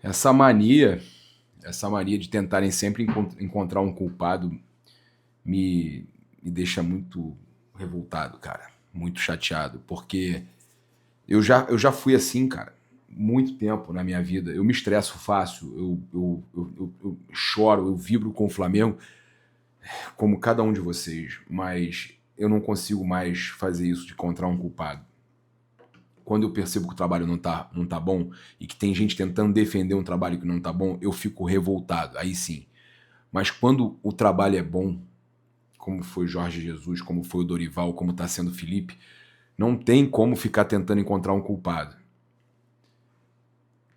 Essa mania, essa mania de tentarem sempre encontrar um culpado me deixa muito revoltado, cara. Muito chateado, porque eu já fui assim, cara, muito tempo na minha vida. Eu me estresso fácil, eu choro, eu vibro com o Flamengo, como cada um de vocês, mas eu não consigo mais fazer isso de encontrar um culpado. Quando eu percebo que o trabalho não tá bom e que tem gente tentando defender um trabalho que não tá bom, eu fico revoltado, aí sim. Mas quando o trabalho é bom, como foi Jorge Jesus, como foi o Dorival, como está sendo o Felipe, não tem como ficar tentando encontrar um culpado.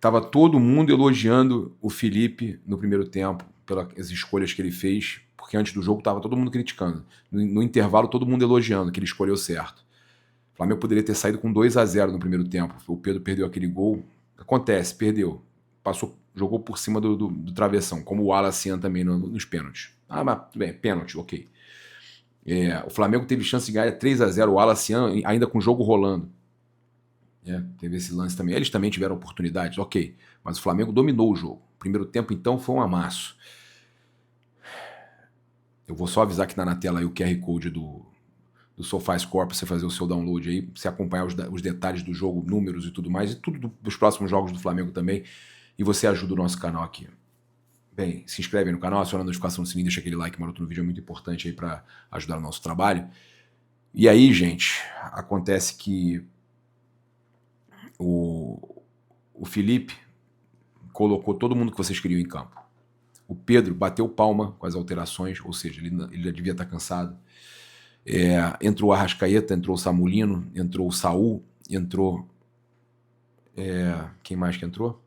Tava todo mundo elogiando o Felipe no primeiro tempo, pelas escolhas que ele fez, porque antes do jogo tava todo mundo criticando. No intervalo, todo mundo elogiando que ele escolheu certo. O Flamengo poderia ter saído com 2-0 no primeiro tempo. O Pedro perdeu aquele gol. Acontece, perdeu. Passou, jogou por cima do travessão, como o Alacian também nos pênaltis. Ah, mas bem, pênalti, ok. O Flamengo teve chance de ganhar 3-0, o Alacian ainda com o jogo rolando. Teve esse lance também. Eles também tiveram oportunidades, ok. Mas o Flamengo dominou o jogo. O primeiro tempo, então, foi um amasso. Eu vou só avisar que tá na tela aí o QR Code do SofaScore para você fazer o seu download aí, pra você acompanhar os detalhes do jogo, números e tudo mais, e tudo dos próximos jogos do Flamengo também. E você ajuda o nosso canal aqui. Bem, se inscreve aí no canal, aciona a notificação no sininho, deixa aquele like maroto no vídeo, é muito importante aí para ajudar o nosso trabalho. E aí, gente, acontece que o Felipe colocou todo mundo que vocês queriam em campo. O Pedro bateu palma com as alterações, ou seja, ele já devia estar cansado. Entrou o Arrascaeta, entrou o Samulino, entrou o Saul, entrou... quem mais que entrou?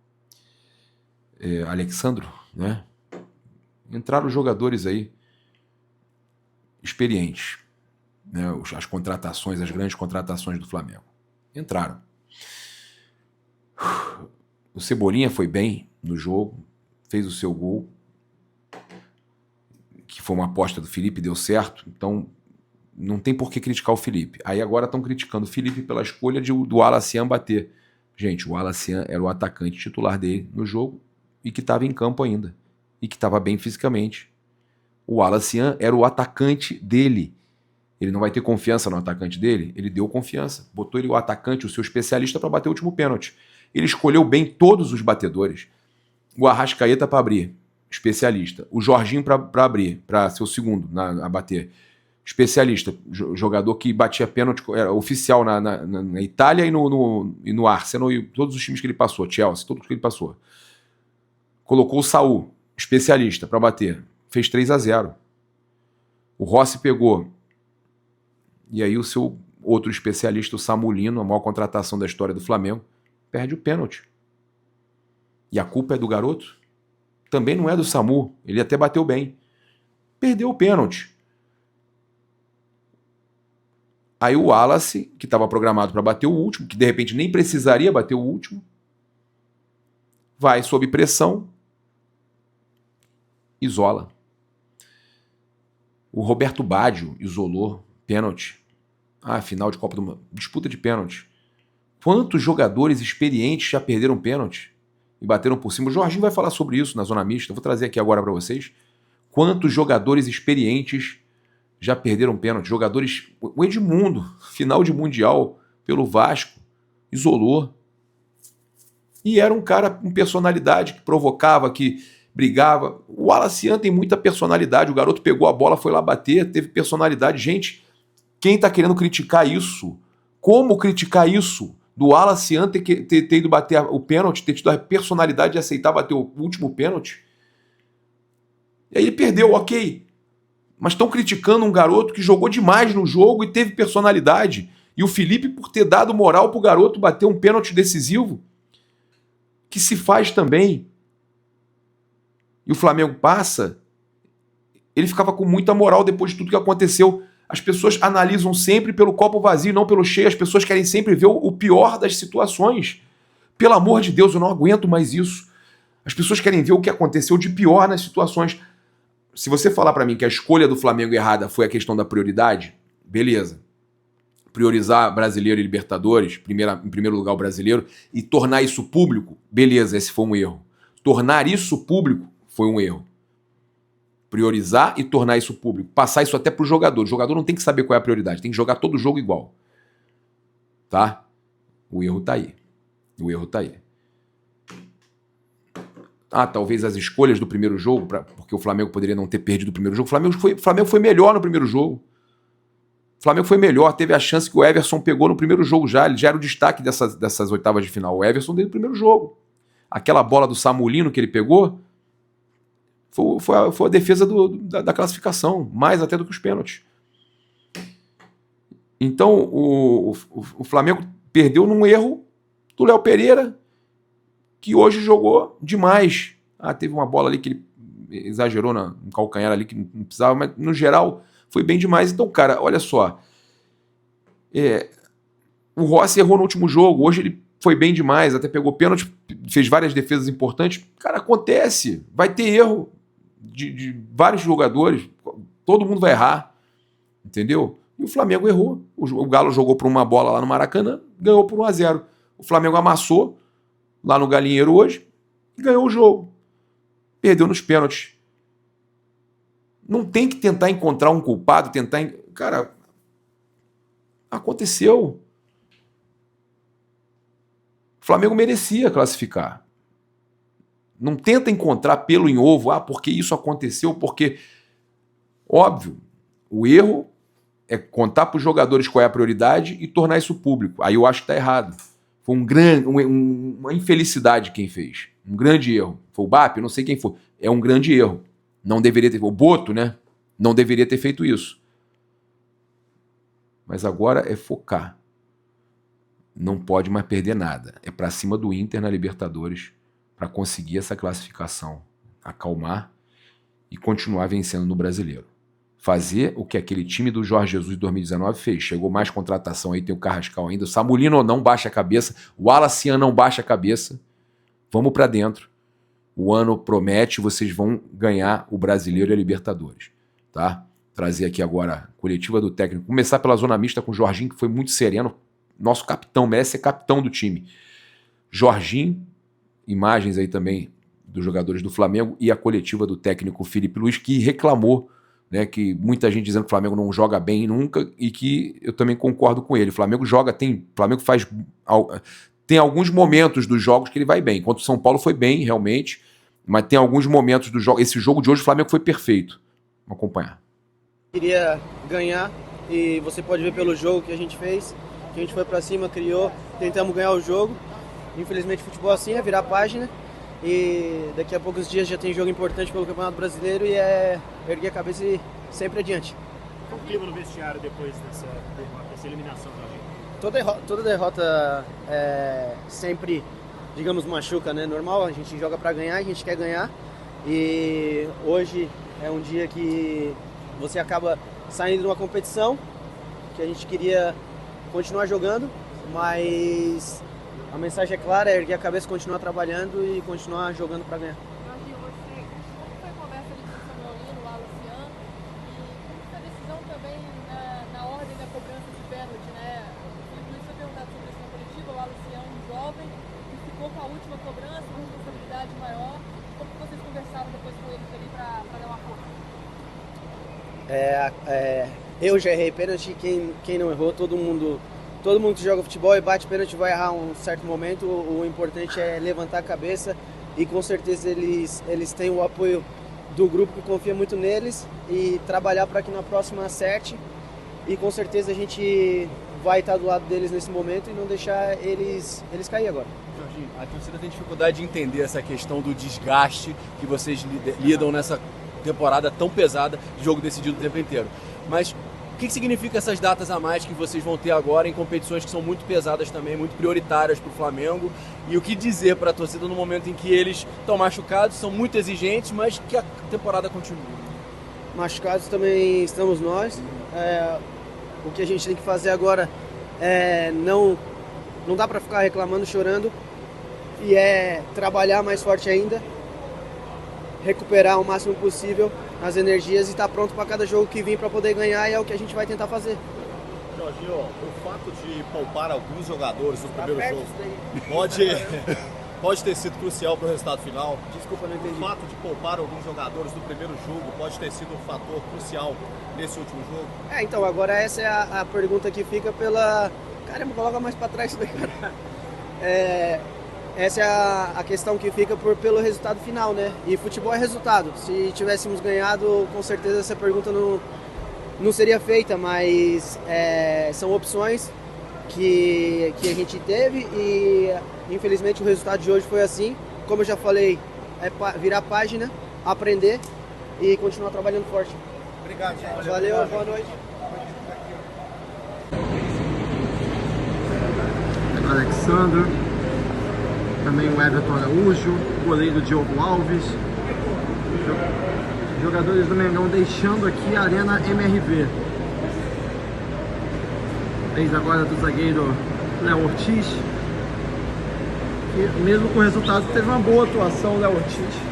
Alexandro, né? Entraram jogadores aí experientes, né? As contratações, as grandes contratações do Flamengo. Entraram. O Cebolinha foi bem no jogo, fez o seu gol, que foi uma aposta do Felipe, deu certo, então não tem por que criticar o Felipe. Aí agora estão criticando o Felipe pela escolha do Alacian bater. Gente, o Alacian era o atacante titular dele no jogo e que estava em campo ainda. E que estava bem fisicamente. O Alacian era o atacante dele. Ele não vai ter confiança no atacante dele? Ele deu confiança. Botou ele o atacante, o seu especialista, para bater o último pênalti. Ele escolheu bem todos os batedores. O Arrascaeta para abrir, especialista. O Jorginho para abrir, para ser o segundo a bater, especialista. Jogador que batia pênalti, era oficial na Itália e no Arsenal, e todos os times que ele passou, Chelsea, todos que ele passou. Colocou o Saul, especialista, para bater. Fez 3-0. O Rossi pegou. E aí o seu outro especialista, o Samulino, a maior contratação da história do Flamengo, perde o pênalti. E a culpa é do garoto? Também não é do Samu, ele até bateu bem. Perdeu o pênalti. Aí o Wallace, que estava programado para bater o último, que de repente nem precisaria bater o último, vai sob pressão, isola. O Roberto Baggio isolou, pênalti. Final de Copa do Mundo, disputa de pênalti. Quantos jogadores experientes já perderam pênalti e bateram por cima? O Jorginho vai falar sobre isso na zona mista, eu vou trazer aqui agora para vocês. Quantos jogadores experientes já perderam pênalti? Jogadores... O Edmundo, final de Mundial pelo Vasco, isolou. E era um cara com personalidade, que provocava, que brigava. O Alacian tem muita personalidade, o garoto pegou a bola, foi lá bater, teve personalidade. Gente, quem está querendo criticar isso? Como criticar isso? Do Alacian ter ido bater o pênalti, ter tido a personalidade de aceitar bater o último pênalti? E aí ele perdeu, ok. Mas estão criticando um garoto que jogou demais no jogo e teve personalidade. E o Felipe por ter dado moral pro garoto bater um pênalti decisivo, que se faz também. E o Flamengo passa, ele ficava com muita moral depois de tudo que aconteceu. As pessoas analisam sempre pelo copo vazio, não pelo cheio. As pessoas querem sempre ver o pior das situações. Pelo amor de Deus, eu não aguento mais isso. As pessoas querem ver o que aconteceu de pior nas situações. Se você falar para mim que a escolha do Flamengo errada foi a questão da prioridade, beleza. Priorizar brasileiro e Libertadores, em primeiro lugar o brasileiro, e tornar isso público, beleza, esse foi um erro. Tornar isso público foi um erro. Priorizar e tornar isso público. Passar isso até pro jogador. O jogador não tem que saber qual é a prioridade. Tem que jogar todo jogo igual. Tá? O erro tá aí. O erro tá aí. Talvez as escolhas do primeiro jogo, porque o Flamengo poderia não ter perdido o primeiro jogo. O Flamengo foi melhor no primeiro jogo. O Flamengo foi melhor, teve a chance que o Everson pegou no primeiro jogo já. Ele já era o destaque dessas oitavas de final. O Everson desde o primeiro jogo. Aquela bola do Samulino que ele pegou foi a defesa da classificação, mais até do que os pênaltis. Então o Flamengo perdeu num erro do Léo Pereira, que hoje jogou demais. Teve uma bola ali que ele exagerou no calcanhar ali, que não precisava, mas no geral foi bem demais. Então, cara, olha só. O Rossi errou no último jogo, hoje ele foi bem demais, até pegou pênalti, fez várias defesas importantes. Cara, acontece, vai ter erro de vários jogadores, todo mundo vai errar, entendeu? E o Flamengo errou. O Galo jogou por uma bola lá no Maracanã, ganhou por 1-0. O Flamengo amassou lá no Galinheiro hoje e ganhou o jogo. Perdeu nos pênaltis. Não tem que tentar encontrar um culpado, Cara, aconteceu. O Flamengo merecia classificar. Não tenta encontrar pelo em ovo, porque isso aconteceu, porque... Óbvio, o erro é contar para os jogadores qual é a prioridade e tornar isso público. Aí eu acho que está errado. Foi uma infelicidade quem fez. Um grande erro. Foi o BAP? Não sei quem foi. É um grande erro. Não deveria ter... O Boto, né? Não deveria ter feito isso. Mas agora é focar. Não pode mais perder nada. É para cima do Inter na Libertadores para conseguir essa classificação. Acalmar e continuar vencendo no Brasileiro. Fazer o que aquele time do Jorge Jesus de 2019 fez. Chegou mais contratação aí, tem o Carrascal ainda. O Samulino não baixa a cabeça. O Wallace não baixa a cabeça. Vamos para dentro. O ano promete, vocês vão ganhar o Brasileiro e a Libertadores. Tá? Trazer aqui agora a coletiva do técnico. Começar pela zona mista com o Jorginho, que foi muito sereno. Nosso capitão, merece ser capitão do time. Jorginho, imagens aí também dos jogadores do Flamengo e a coletiva do técnico Felipe Luiz, que reclamou, né, que muita gente dizendo que o Flamengo não joga bem nunca, e que eu também concordo com ele. O Flamengo joga, Flamengo faz... Tem alguns momentos dos jogos que ele vai bem. Contra o São Paulo foi bem, realmente, mas tem alguns momentos do jogo. Esse jogo de hoje o Flamengo foi perfeito. Vamos acompanhar. Queria ganhar e você pode ver pelo jogo que a gente fez, que a gente foi pra cima, criou, tentamos ganhar o jogo. Infelizmente futebol assim é virar página e daqui a poucos dias já tem jogo importante pelo Campeonato Brasileiro e é erguer a cabeça e sempre adiante. Qual o clima no vestiário depois dessa eliminação, Jorginho? Toda derrota sempre, digamos, machuca, né? Normal, a gente joga pra ganhar, a gente quer ganhar e hoje é um dia que você acaba saindo de uma competição que a gente queria continuar jogando, mas a mensagem é clara, é erguer a cabeça, continuar trabalhando e continuar jogando para ganhar. Jorginho, como foi a conversa ali com o Samuelino, lá, Luciano, e como foi a decisão também na ordem da cobrança de pênalti, né? O Luiz foi perguntado sobre isso na coletiva, lá, Luciano, jovem, que ficou com a última cobrança, uma responsabilidade maior. Como vocês conversaram depois com eles ali para dar uma força? Eu já errei pênalti, quem não errou, todo mundo que joga futebol e bate pênalti vai errar um certo momento. O importante é levantar a cabeça e com certeza eles têm o apoio do grupo que confia muito neles e trabalhar para que na próxima acerte e com certeza a gente vai estar do lado deles nesse momento e não deixar eles cair agora. Jorginho, a torcida tem dificuldade de entender essa questão do desgaste que vocês lidam nessa temporada tão pesada de jogo decidido o tempo inteiro. Mas o que significa essas datas a mais que vocês vão ter agora em competições que são muito pesadas também, muito prioritárias para o Flamengo? E o que dizer para a torcida no momento em que eles estão machucados, são muito exigentes, mas que a temporada continua? Machucados também estamos nós. O que a gente tem que fazer agora não dá para ficar reclamando, chorando, e trabalhar mais forte ainda, recuperar o máximo possível as energias e estar pronto para cada jogo que vir para poder ganhar, e é o que a gente vai tentar fazer. Jorginho, o fato de poupar alguns jogadores no primeiro jogo pode ter sido crucial para o resultado final? Desculpa, não O entendi. fato de poupar alguns jogadores do primeiro jogo pode ter sido um fator crucial nesse último jogo? Então, agora essa é a pergunta que fica pela... Caramba, coloca mais pra trás isso daí, cara. Essa é a questão que fica pelo resultado final, né? E futebol é resultado. Se tivéssemos ganhado, com certeza essa pergunta não seria feita, mas são opções que a gente teve e infelizmente o resultado de hoje foi assim. Como eu já falei, virar página, aprender e continuar trabalhando forte. Obrigado, gente. Valeu, boa noite. Alexander, também o Everton Araújo, o goleiro Diogo Alves, jogadores do Mengão deixando aqui a Arena MRV. Vez agora do zagueiro Léo Ortiz, que mesmo com o resultado teve uma boa atuação o Léo Ortiz.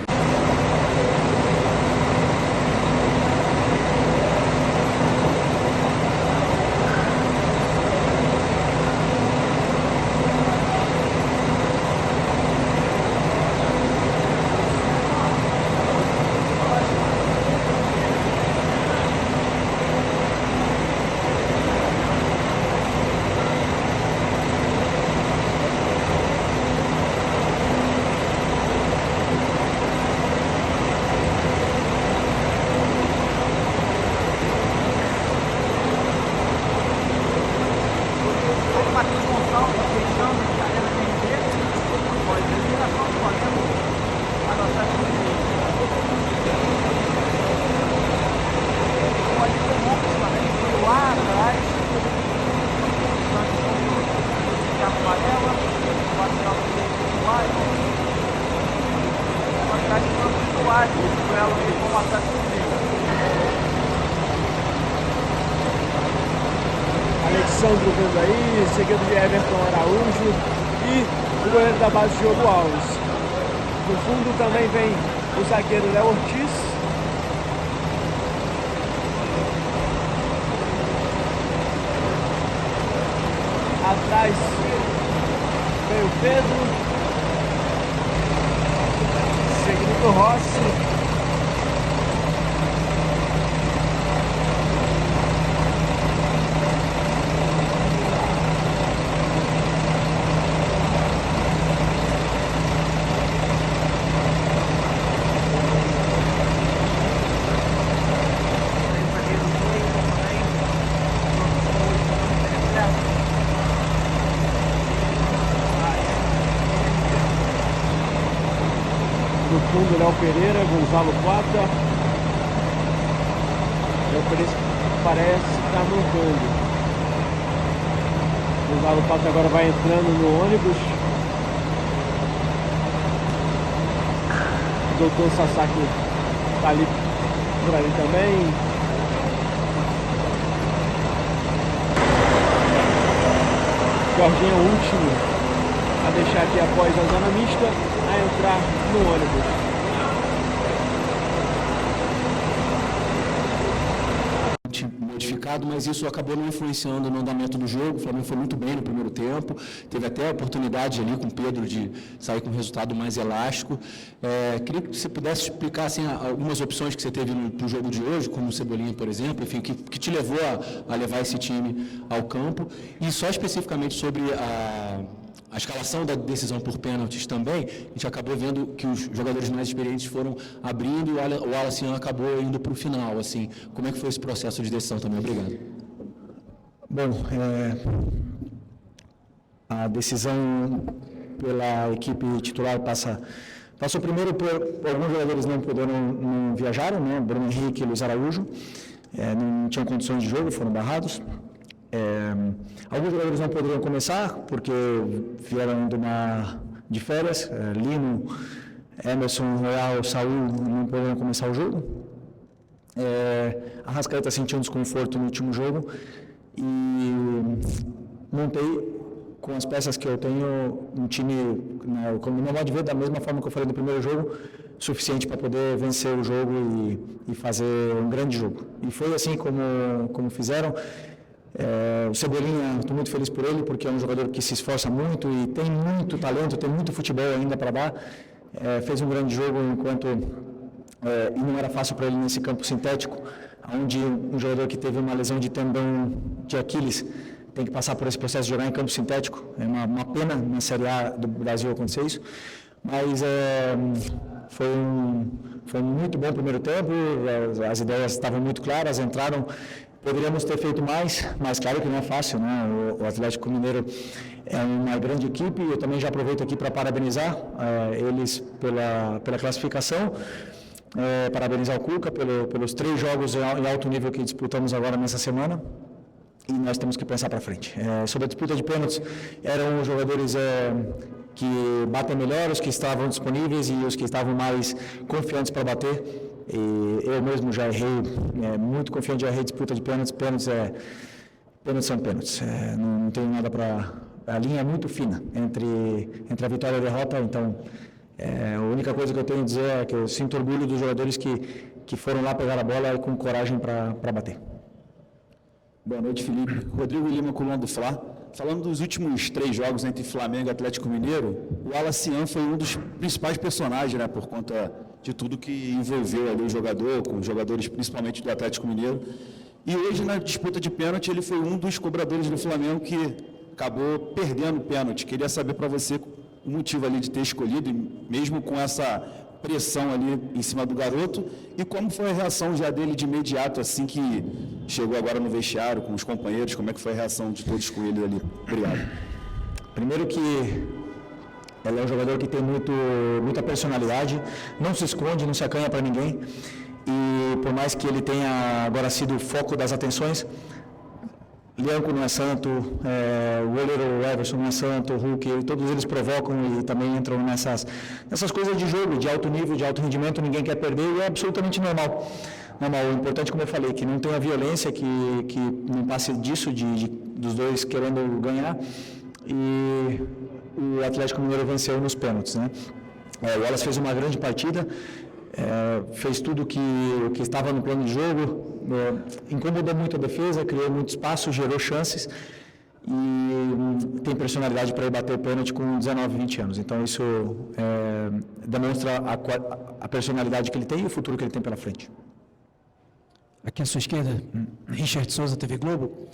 Alexandre vendo aí, seguido de Everton Araújo e o goleiro da base Diogo Alves. No fundo também vem o zagueiro Léo Ortiz. Atrás vem o Pedro, seguido do Rossi. No fundo, Léo Pereira, Gonzalo Plata. Léo Pereira parece estar montando. Gonzalo Plata agora vai entrando no ônibus. O doutor Sasaki está ali por ali também. Jorginho é o último a deixar aqui após a zona mista, a entrar no ônibus. Modificado, mas isso acabou não influenciando no andamento do jogo. O Flamengo foi muito bem no primeiro tempo, teve até a oportunidade ali com o Pedro de sair com um resultado mais elástico. Queria que você pudesse explicar assim, algumas opções que você teve no jogo de hoje, como o Cebolinha, por exemplo, enfim, que te levou a levar esse time ao campo, e só especificamente sobre a escalação da decisão por pênaltis também. A gente acabou vendo que os jogadores mais experientes foram abrindo e o Wallace acabou indo para o final. Assim, como é que foi esse processo de decisão também? Obrigado. Bom, a decisão pela equipe titular passou primeiro por alguns jogadores não viajaram, né? Bruno Henrique e Luiz Araújo, não tinham condições de jogo, foram barrados. Alguns jogadores não poderiam começar porque vieram de férias. Lino, Emerson, Royal, Saul não poderiam começar o jogo. A Arrascaeta sentiu um desconforto no último jogo e montei com as peças que eu tenho um time, como não pode ver, da mesma forma que eu falei no primeiro jogo, suficiente para poder vencer o jogo e fazer um grande jogo. E foi assim como fizeram. O Cebolinha, estou muito feliz por ele, porque é um jogador que se esforça muito e tem muito talento, tem muito futebol ainda para dar. Fez um grande jogo enquanto... e não era fácil para ele nesse campo sintético, onde um jogador que teve uma lesão de tendão de Aquiles tem que passar por esse processo de jogar em campo sintético. É uma pena na Série A do Brasil acontecer isso, mas foi um muito bom primeiro tempo, as ideias estavam muito claras, entraram. Poderíamos ter feito mais, mas claro que não é fácil, né? O Atlético Mineiro é uma grande equipe, eu também já aproveito aqui para parabenizar eles pela classificação, parabenizar o Cuca pelos 3 jogos em alto nível que disputamos agora nessa semana, e nós temos que pensar para frente. Sobre a disputa de pênaltis, eram os jogadores que batem melhor, os que estavam disponíveis e os que estavam mais confiantes para bater. E eu mesmo já errei, muito confiante, já errei disputa de pênaltis. Pênaltis são pênaltis. Não tenho nada para... A linha é muito fina entre a vitória e a derrota, então a única coisa que eu tenho a dizer é que eu sinto orgulho dos jogadores que foram lá pegar a bola e com coragem para bater. Boa noite, Felipe. Rodrigo Lima, coluna do Fla. Falando dos últimos 3 jogos entre Flamengo e Atlético Mineiro, o Alacian foi um dos principais personagens, né, por conta de tudo que envolveu ali o jogador, com os jogadores principalmente do Atlético Mineiro. E hoje, na disputa de pênalti, ele foi um dos cobradores do Flamengo que acabou perdendo o pênalti. Queria saber para você o motivo ali de ter escolhido, mesmo com essa pressão ali em cima do garoto, e como foi a reação já dele de imediato, assim que chegou agora no vestiário com os companheiros, como é que foi a reação de todos com ele ali? Obrigado. Primeiro que ele é um jogador que tem muita personalidade, não se esconde, não se acanha para ninguém, e por mais que ele tenha agora sido o foco das atenções, Lianco não é santo, o goleiro Everson não é santo, o Hulk, todos eles provocam e também entram nessas coisas de jogo, de alto nível, de alto rendimento, ninguém quer perder e é absolutamente normal. O importante, como eu falei, que não tenha violência, que não passe disso, dos dois querendo ganhar, e o Atlético Mineiro venceu nos pênaltis, né? O Wallace fez uma grande partida, fez tudo que estava no plano de jogo, incomodou muito a defesa, criou muito espaço, gerou chances e tem personalidade para ir bater pênalti com 19, 20 anos. Então isso demonstra a personalidade que ele tem e o futuro que ele tem pela frente. Aqui à sua esquerda, Richard Souza, TV Globo.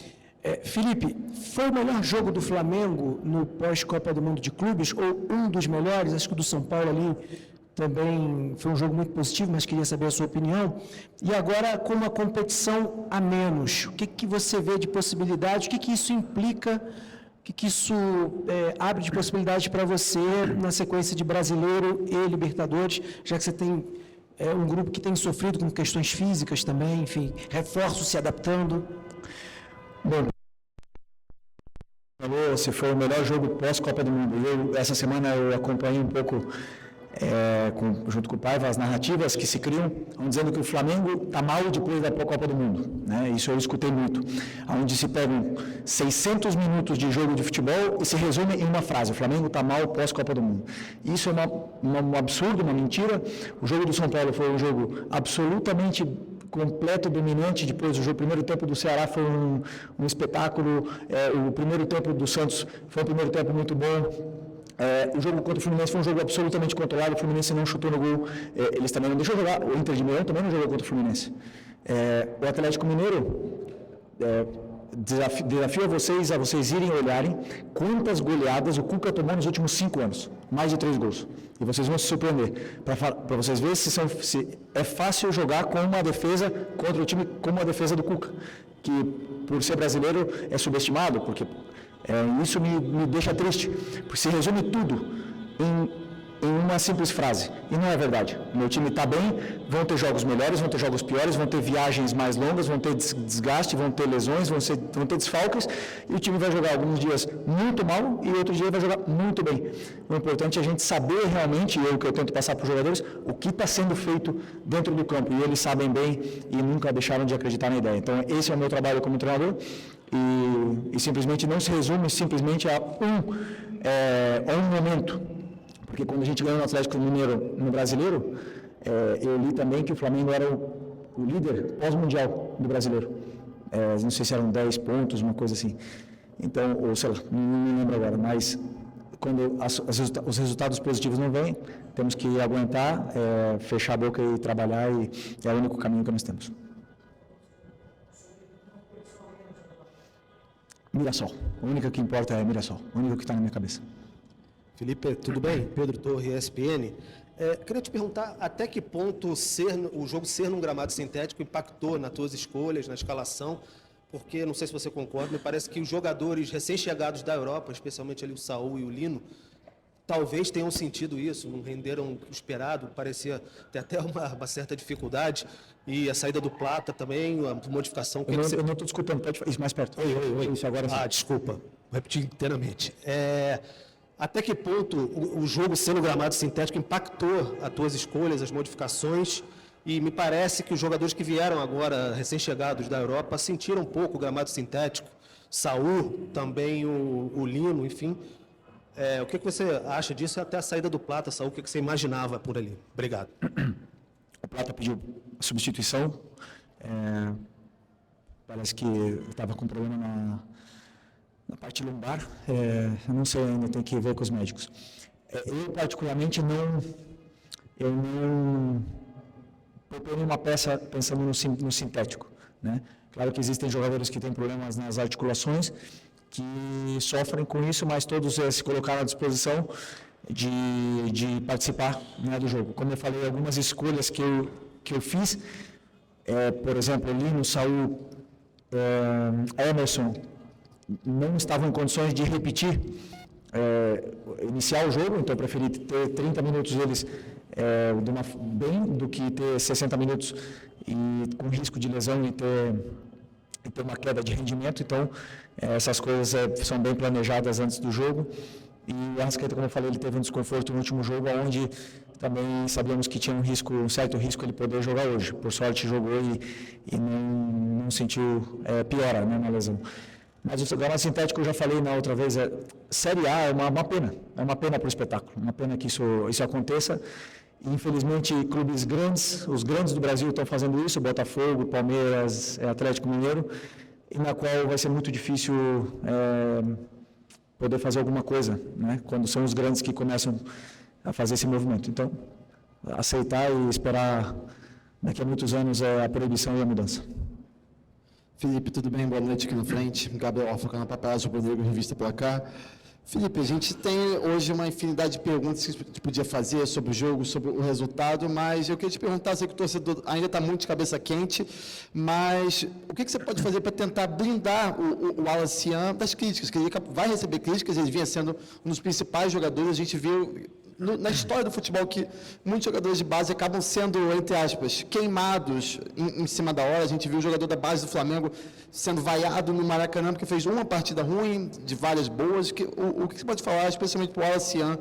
Felipe, foi o melhor jogo do Flamengo no pós-Copa do Mundo de Clubes ou um dos melhores? Acho que o do São Paulo ali também foi um jogo muito positivo, mas queria saber a sua opinião. E agora, com uma competição a menos, o que você vê de possibilidade? O que isso implica? O que isso abre de possibilidade para você na sequência de Brasileiro e Libertadores, já que você tem um grupo que tem sofrido com questões físicas também, enfim, reforços se adaptando? Bom, se foi o melhor jogo pós-Copa do Mundo. Essa semana eu acompanhei um pouco, junto com o Paiva, as narrativas que se criam, dizendo que o Flamengo está mal depois da Copa do Mundo. Né? Isso eu escutei muito. Onde se pegam 600 minutos de jogo de futebol e se resume em uma frase: o Flamengo está mal pós-Copa do Mundo. Isso é um absurdo, uma mentira. O jogo do São Paulo foi um jogo absolutamente completo, dominante. Depois o primeiro tempo do Ceará foi um espetáculo. O primeiro tempo do Santos foi um primeiro tempo muito bom. O jogo contra o Fluminense foi um jogo absolutamente controlado. O Fluminense não chutou no gol. Eles também não deixaram jogar. O Inter de Milão também não jogou contra o Fluminense. O Atlético Mineiro, desafio a vocês irem olharem quantas goleadas o Cuca tomou nos últimos 5 anos. Mais de 3 gols. E vocês vão se surpreender. Para vocês verem se é fácil jogar com uma defesa contra o time como a defesa do Cuca, que por ser brasileiro é subestimado, porque isso me deixa triste, porque se resume tudo em uma simples frase, e não é verdade. Meu time está bem, vão ter jogos melhores, vão ter jogos piores, vão ter viagens mais longas, vão ter desgaste, vão ter lesões, vão ter desfalques, e o time vai jogar alguns dias muito mal e outro dia vai jogar muito bem. O importante é a gente saber realmente, e é o que eu tento passar para os jogadores, o que está sendo feito dentro do campo, e eles sabem bem e nunca deixaram de acreditar na ideia. Então esse é o meu trabalho como treinador, e simplesmente não se resume simplesmente a um momento. Porque quando a gente ganhou no Atlético Mineiro no Brasileiro, eu li também que o Flamengo era o líder pós-mundial do Brasileiro. não sei se eram 10 pontos, uma coisa assim. Então, ou sei lá, não me lembro agora, mas quando os resultados positivos não vêm, temos que aguentar, fechar a boca e trabalhar, e é o único caminho que nós temos. Mirassol. A única que importa é Mirassol. O único que está na minha cabeça. Felipe, tudo bem? Pedro Torre, ESPN. Queria te perguntar até que ponto o jogo ser num gramado sintético impactou nas tuas escolhas, na escalação, porque, não sei se você concorda, me parece que os jogadores recém-chegados da Europa, especialmente ali o Saúl e o Lino, talvez tenham sentido isso, não renderam o esperado, parecia ter até uma certa dificuldade, e a saída do Plata também, a modificação... Eu não estou escutando, pode falar isso mais perto. Oi. Isso agora sim. Desculpa, vou repetir inteiramente. Até que ponto o jogo sendo gramado sintético impactou as tuas escolhas, as modificações, e me parece que os jogadores que vieram agora, recém-chegados da Europa, sentiram um pouco o gramado sintético, Saúl, também o Lino, enfim. O que você acha disso, até a saída do Plata, Saúl, o que você imaginava por ali? Obrigado. O Plata pediu substituição, parece que estava com problema na parte lombar, eu não sei ainda, tem que ver com os médicos. Eu, particularmente, eu não proponho uma peça pensando no sintético, né? Claro que existem jogadores que têm problemas nas articulações, que sofrem com isso, mas todos se colocaram à disposição de participar, né, do jogo. Como eu falei, algumas escolhas que eu fiz, por exemplo, Lino, Saúl, Emerson, não estavam em condições de repetir, iniciar o jogo, então eu preferi ter 30 minutos deles bem do que ter 60 minutos e com risco de lesão e ter uma queda de rendimento. Então, essas coisas são bem planejadas antes do jogo. E o Arrascaeta, como eu falei, ele teve um desconforto no último jogo, onde também sabíamos que tinha um certo risco ele poder jogar hoje. Por sorte, jogou e não sentiu piora, né, na lesão. Mas o gramado sintético, eu já falei na outra vez, Série A é uma pena. É uma pena para o espetáculo. Uma pena que isso aconteça. Infelizmente, clubes grandes, os grandes do Brasil estão fazendo isso, Botafogo, Palmeiras, Atlético Mineiro, e na qual vai ser muito difícil poder fazer alguma coisa, né, quando são os grandes que começam a fazer esse movimento. Então, aceitar e esperar daqui a muitos anos a proibição e a mudança. Felipe, tudo bem? Boa noite aqui na frente. Gabriel Alfa, canal Paparazzo, Rodrigo, Revista Placar. Felipe, a gente tem hoje uma infinidade de perguntas que a gente podia fazer sobre o jogo, sobre o resultado, mas eu queria te perguntar, sei que o torcedor ainda está muito de cabeça quente, mas o que você pode fazer para tentar blindar o Alassian das críticas? Que ele vai receber críticas, ele vinha sendo um dos principais jogadores, a gente viu na história do futebol que muitos jogadores de base acabam sendo, entre aspas, queimados em cima da hora. A gente viu o jogador da base do Flamengo sendo vaiado no Maracanã porque fez uma partida ruim, de várias boas. O que você pode falar, especialmente para o Alassian,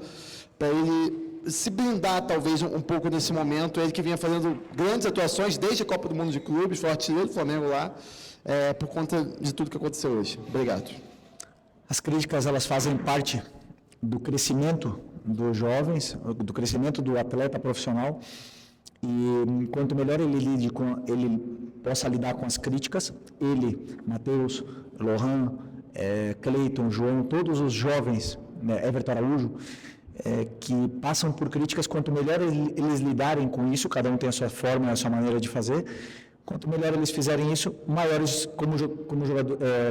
para ele se blindar talvez um pouco nesse momento, ele que vinha fazendo grandes atuações desde a Copa do Mundo de Clubes, foi artilheiro do Flamengo lá, por conta de tudo que aconteceu hoje. Obrigado. As críticas, elas fazem parte do crescimento dos jovens, do crescimento do atleta profissional, e quanto melhor ele possa lidar com as críticas, Matheus, Lohan, Cleiton, João, todos os jovens, né, Everton Araújo, que passam por críticas, quanto melhor eles lidarem com isso, cada um tem a sua forma, a sua maneira de fazer, quanto melhor eles fizerem isso, maiores como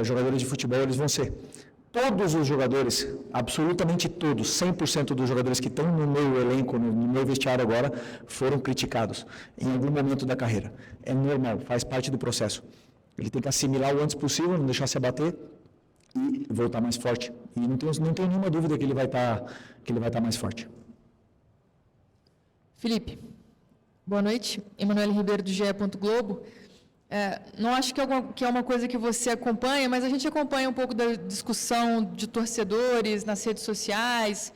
jogadores de futebol eles vão ser. Todos os jogadores, absolutamente todos, 100% dos jogadores que estão no meu elenco, no meu vestiário agora, foram criticados em algum momento da carreira. É normal, faz parte do processo. Ele tem que assimilar o antes possível, não deixar se abater e voltar mais forte. E não tenho nenhuma dúvida que ele vai estar mais forte. Felipe, boa noite. Emanuele Ribeiro, do GE. Globo. Não acho que é uma coisa que você acompanha, mas a gente acompanha um pouco da discussão de torcedores nas redes sociais,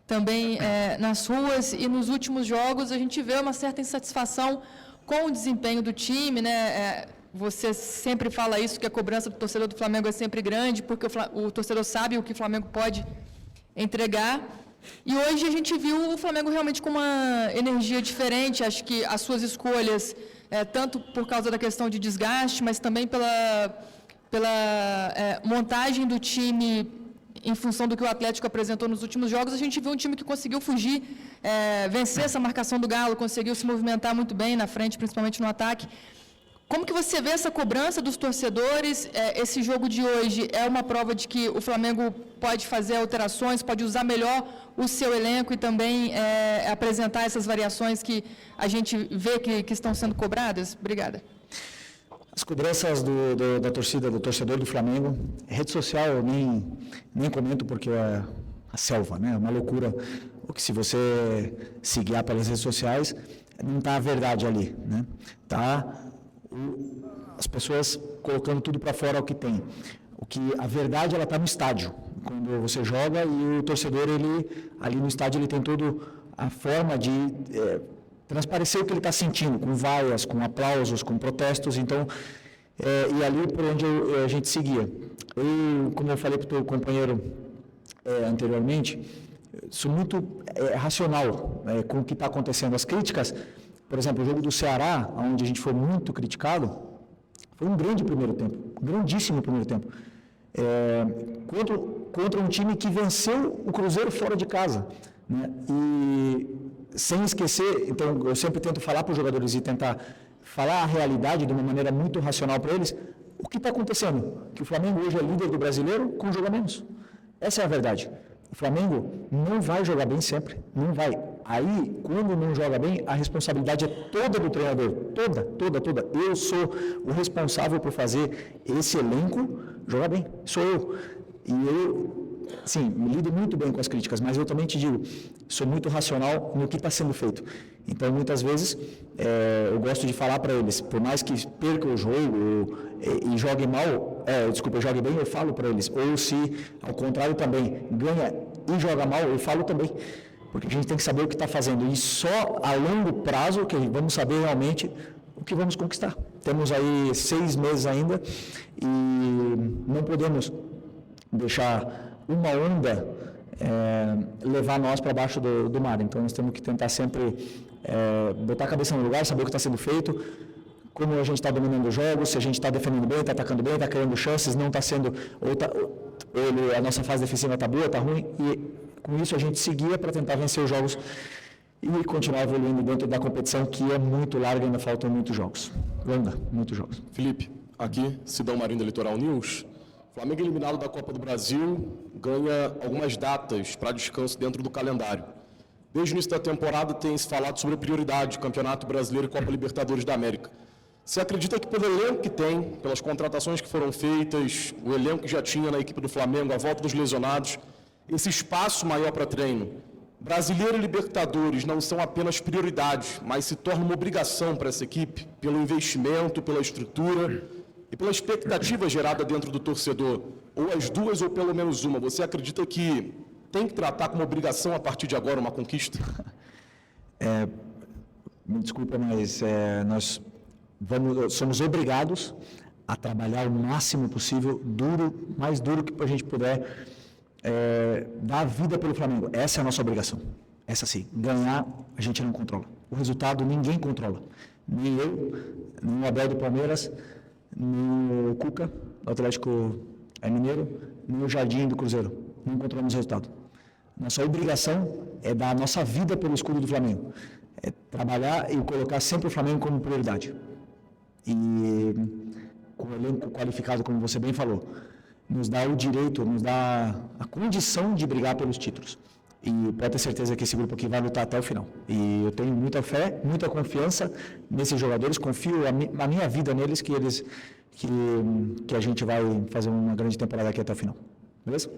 também nas ruas, e nos últimos jogos a gente vê uma certa insatisfação com o desempenho do time, né? Você sempre fala isso, que a cobrança do torcedor do Flamengo é sempre grande, porque o torcedor sabe o que o Flamengo pode entregar. E hoje a gente viu o Flamengo realmente com uma energia diferente. Acho que as suas escolhas, tanto por causa da questão de desgaste, mas também pela montagem do time em função do que o Atlético apresentou nos últimos jogos, a gente viu um time que conseguiu fugir, vencer essa marcação do Galo, conseguiu se movimentar muito bem na frente, principalmente no ataque. Como que você vê essa cobrança dos torcedores? Esse jogo de hoje é uma prova de que o Flamengo pode fazer alterações, pode usar melhor o seu elenco e também apresentar essas variações que a gente vê que estão sendo cobradas? Obrigada. As cobranças da torcida, do torcedor do Flamengo, rede social eu nem comento porque é a selva, né? É uma loucura. O que se você se guiar pelas redes sociais, não está a verdade ali, né? Tá as pessoas colocando tudo para fora o que tem. O que a verdade ela está no estádio, quando você joga e o torcedor ele ali no estádio ele tem toda a forma de transparecer o que ele está sentindo, com vaias, com aplausos, com protestos, então e ali por onde a gente seguia. Eu, como eu falei para o teu companheiro anteriormente, sou muito racional com o que está acontecendo. As críticas, por exemplo, o jogo do Ceará, onde a gente foi muito criticado, foi um grande primeiro tempo, um grandíssimo primeiro tempo, contra um time que venceu o Cruzeiro fora de casa, né? E sem esquecer, então eu sempre tento falar para os jogadores e tentar falar a realidade de uma maneira muito racional para eles, o que está acontecendo? Que o Flamengo hoje é líder do Brasileiro com um jogo a menos. Essa é a verdade. O Flamengo não vai jogar bem sempre, não vai. Aí, quando não joga bem, a responsabilidade é toda do treinador, toda. Eu sou o responsável por fazer esse elenco jogar bem, sou eu. E eu, sim, me lido muito bem com as críticas, mas eu também te digo, sou muito racional no que está sendo feito. Então, muitas vezes, eu gosto de falar para eles, por mais que perca o jogo e jogue mal, jogue bem, eu falo para eles. Ou se, ao contrário também, ganha e joga mal, eu falo também. Porque a gente tem que saber o que está fazendo. E só a longo prazo que vamos saber realmente o que vamos conquistar. Temos aí 6 meses ainda e não podemos deixar uma onda levar nós para baixo do mar. Então, nós temos que tentar sempre botar a cabeça no lugar, saber o que está sendo feito, como a gente está dominando os jogos, se a gente está defendendo bem, está atacando bem, está criando chances, não está sendo... a nossa fase defensiva está boa, está ruim, e com isso a gente seguia para tentar vencer os jogos e continuar evoluindo dentro da competição, que é muito larga, ainda faltam muitos jogos. Muitos jogos. Felipe, aqui, Sidão Marinho da Litoral News. Flamengo eliminado da Copa do Brasil ganha algumas datas para descanso dentro do calendário. Desde o início da temporada tem se falado sobre a prioridade, Campeonato Brasileiro e Copa Libertadores da América. Você acredita que pelo elenco que tem, pelas contratações que foram feitas, o elenco que já tinha na equipe do Flamengo, a volta dos lesionados, esse espaço maior para treino, Brasileiro e Libertadores não são apenas prioridades, mas se torna uma obrigação para essa equipe, pelo investimento, pela estrutura e pela expectativa gerada dentro do torcedor, ou as duas ou pelo menos uma. Você acredita que tem que tratar como obrigação a partir de agora uma conquista? Me desculpa, mas nós somos obrigados a trabalhar o máximo possível, mais duro que a gente puder, dar a vida pelo Flamengo. Essa é a nossa obrigação. Essa sim. Ganhar, a gente não controla. O resultado ninguém controla. Nem eu, nem o Abel do Palmeiras, nem o Cuca, do Atlético Mineiro, nem o Jardim do Cruzeiro. Não controlamos o resultado. Nossa obrigação é dar a nossa vida pelo escudo do Flamengo. É trabalhar e colocar sempre o Flamengo como prioridade. E com o elenco qualificado, como você bem falou, nos dá o direito, nos dá a condição de brigar pelos títulos. E pode ter certeza que esse grupo aqui vai lutar até o final. E eu tenho muita fé, muita confiança nesses jogadores, confio a minha vida neles, que a gente vai fazer uma grande temporada aqui até o final. Beleza?